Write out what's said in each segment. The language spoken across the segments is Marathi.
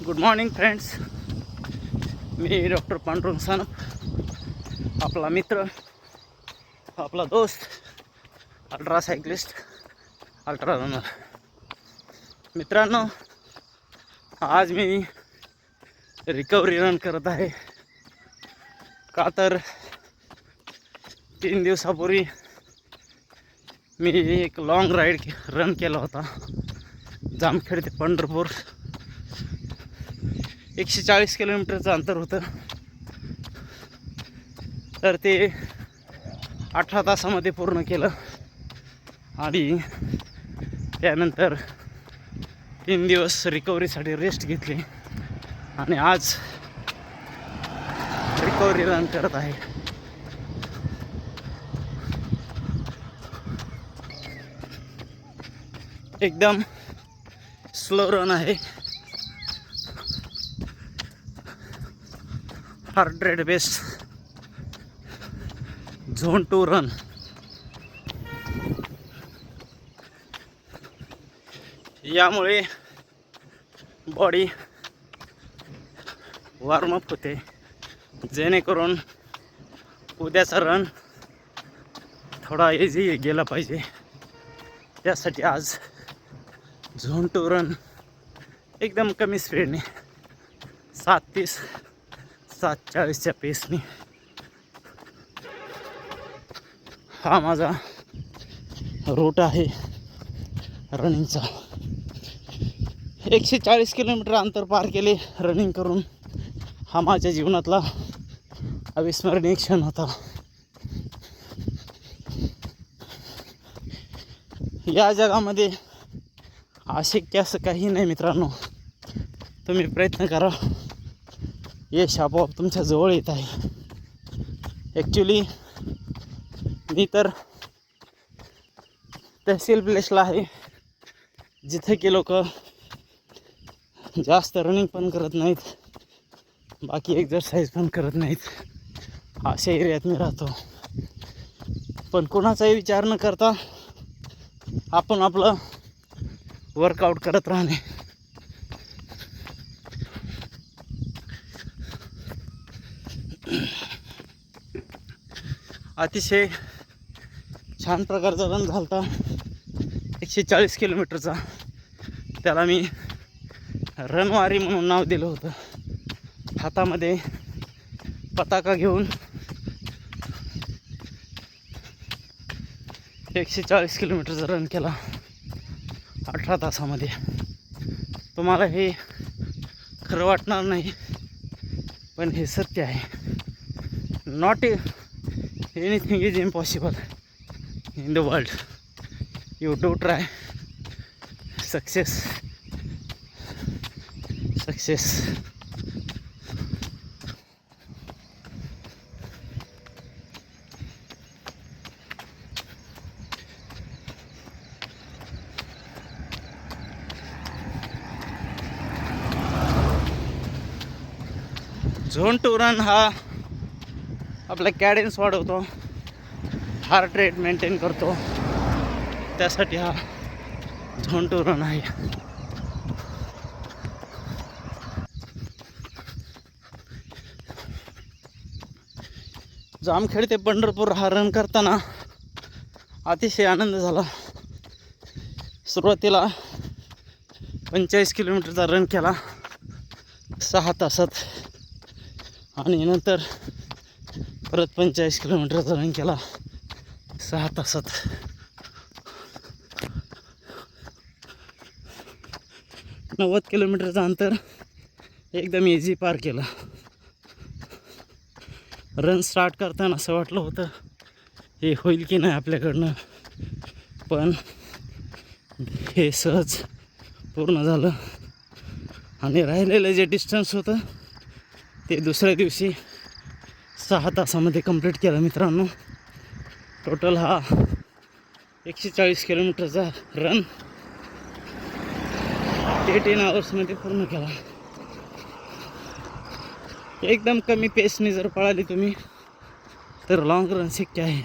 Good morning friends. मी डॉक्टर पांडुरंग सानप, आपला मित्र, आपला दोस्त, अल्ट्रा सायक्लिस्ट, अल्ट्रा रनर. मित्रांनो, आज मी रिकव्हरी रन करत आहे. का तर 3 दिवसापूर्वी मी एक लॉंग राईड रन केला होता. जामखेड ते पंढरपूर 140 किलोमीटरचं अंतर होतं. तर ते 18 तासामध्ये पूर्ण केलं आणि त्यानंतर 3 दिवस रिकव्हरीसाठी रेस्ट घेतली आणि आज रिकव्हरी रन करत आहे. एकदम स्लो रन आहे. Heart rate based zone 2 run. यामुळे बॉडी वॉर्मअप होते, जेणेकरून उद्याचा रन थोडा इझी गेला पाहिजे. त्यासाठी आज झोन 2 रन एकदम कमी स्पीडने 7:30 7:40च्या पेसने. हा माझा रूट आहे रनिंगचा. 140 किलोमीटर अंतर पार केले रनिंग करून. हा माझ्या जीवनातला अविस्मरणीय क्षण होता. या जगामध्ये अशक्य असं काही नाही मित्रांनो. तुम्ही प्रयत्न करा, यश आपोआप तुमच्या जवळ येत आहे. ॲक्च्युली मी तर तहसील प्लेसला आहे, जिथे की लोक जास्त रनिंग पण करत नाहीत, बाकी एक्झरसाईज पण करत नाहीत. अशा एरियात मी राहतो. पण कोणाचाही विचार न करता आपण आपलं वर्कआउट करत राहणे. अतिशय छान प्रकारचा रन झाला होता 140 किलोमीटरचा. त्याला मी रणवारी म्हणून नाव दिलं होतं. हातामध्ये पताका घेऊन 140 किलोमीटरचा रन केला 18 तासामध्ये. तुम्हाला हे खरं वाटणार नाही, पण हे सत्य आहे. Not anything is impossible in the world. You do try. Success. Zone 2 run हा आपला कॅडेन्स वाढवतो, हार्ट रेट मेंटेन करतो. त्यासाठी हा झोन 2 रन आहे. जामखेड ते पंढरपूर हा रन करताना अतिशय आनंद झाला. सुरुवातीला 45 किलोमीटरचा रन केला 6 तासात आणि नंतर परत 45 किलोमीटरचा रन केला 6 तासात. नव्वद किलोमीटरचं अंतर एकदम इझी पार केलं. रन स्टार्ट करताना असं वाटलं होतं हे होईल की नाही आपल्याकडनं, पण हे सहज पूर्ण झालं. आणि राहिलेलं जे डिस्टन्स होतं ते दुसऱ्या दिवशी 6 तासामध्ये कंप्लीट केलं मित्रांनो. टोटल हा 140 किलोमीटरचा रन 18 आवर्समध्ये पूर्ण केला. एकदम कमी पेसने जर पळाली तुम्ही तर लॉंग रन शक्य आहे.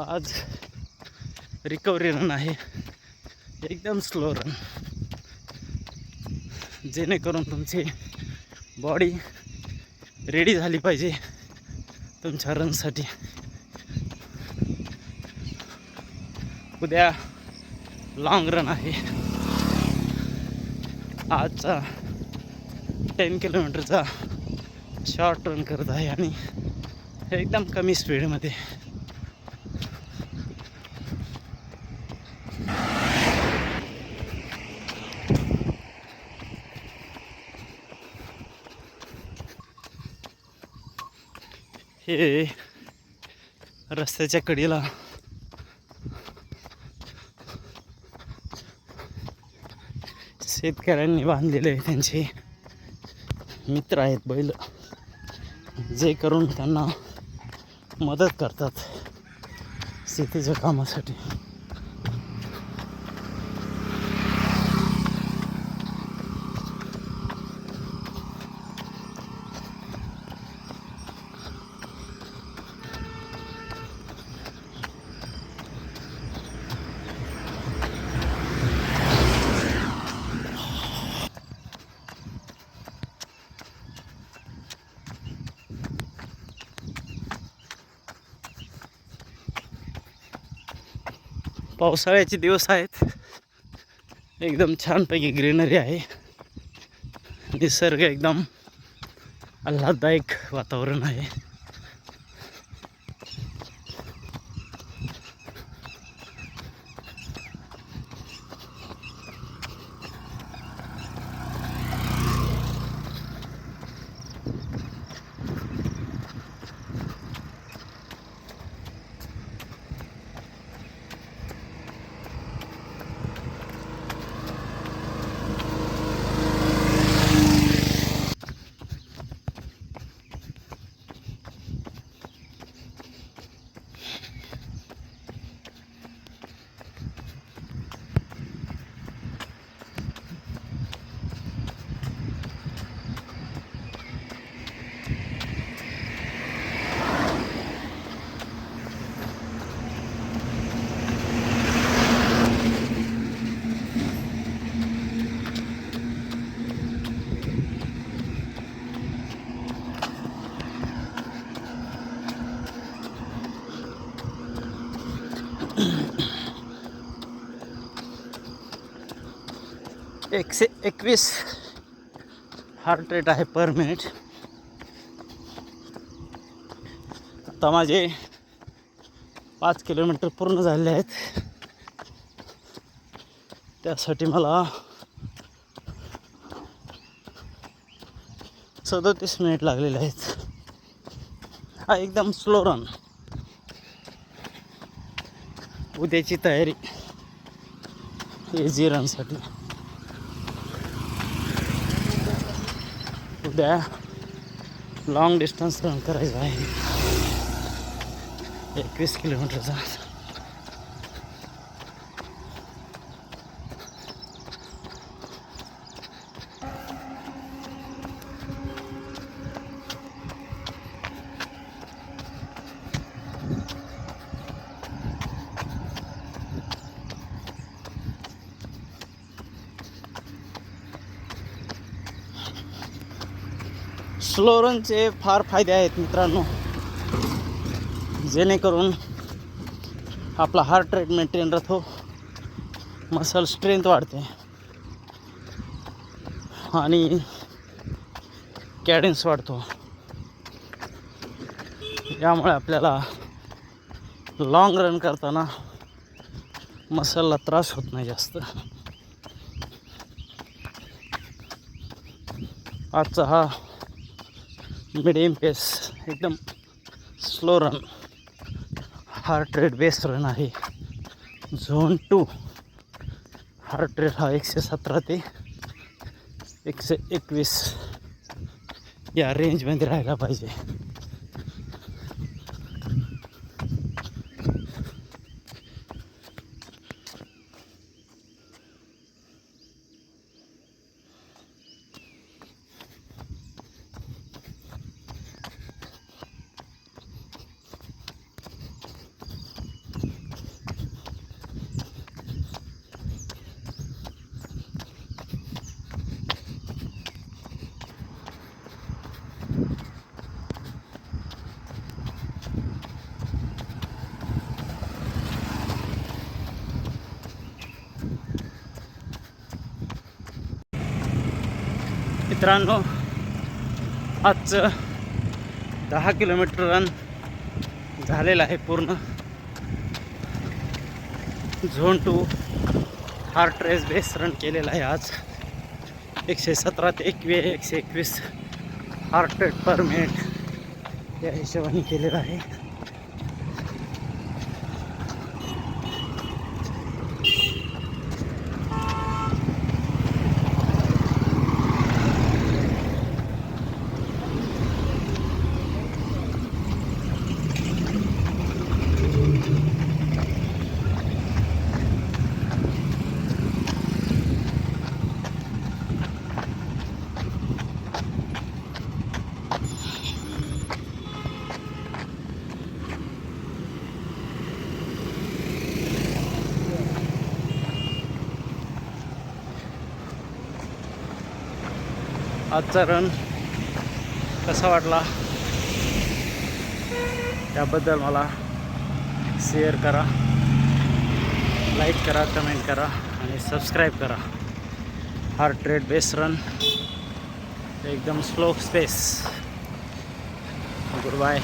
आज रिकव्हरी रन आहे, एकदम स्लो रन, जेणेकरून तुमची बॉडी रेडी झाली पाहिजे तुमच्या रनसाठी. उद्या लॉंग रन आहे. आजचा 10 किलोमीटरचा शॉर्ट रन करत आहे आणि एकदम कमी स्पीडमध्ये. हे रस्त्याच्या कडेला शेतकऱ्यांनी बांधलेले त्यांचे मित्र आहेत बैल, जे करून त्यांना मदत करतात शेतीच्या कामासाठी. पावसाळ्याचे दिवस आहेत, एकदम छानपैकी ग्रीनरी आहे, निसर्ग एकदम आल्हाददायक वातावरण आहे. एकशे 21 हार्ट रेट आहे पर मिनिट. आता माझे 5 किलोमीटर पूर्ण झाले आहेत, त्यासाठी मला 37 मिनिट लागलेले आहेत. हा एकदम स्लो रन. उद्याची तयारी इझी रनसाठी. उद्या लॉंग डिस्टन्स रन करायचं आहे, 21 किलोमीटरचा. स्लो रनचे फार फायदे आहेत मित्रांनो, जेणेकरून आपला हार्ट रेट मेंटेन राहतो, मसल स्ट्रेंथ वाढते आणि कॅडेन्स वाढतो. यामुळे आपल्याला लॉंग रन करताना मसलला त्रास होत नाही जास्त. आजचा हा मिडियम पेस एकदम slow run heart rate base run आहे. झोन 2 हार्ट रेट हा 117 ते 121 या रेंजमध्ये राहायला पाहिजे. मित्रांनो, आजचं 10 किलोमीटर रन झालेलं आहे पूर्ण. Zone 2 heart race base run केलेला आहे आज. 117 ते 121 हार्ट रेट पर मिनिट या हिशोबाने केलेला आहे. आजचा रन कसा वाटला त्याबद्दल मला शेअर करा, लाईक करा, कमेंट करा आणि सबस्क्राईब करा. हार्ट रेट बेस रन, एकदम स्लो स्पेस. Good bye.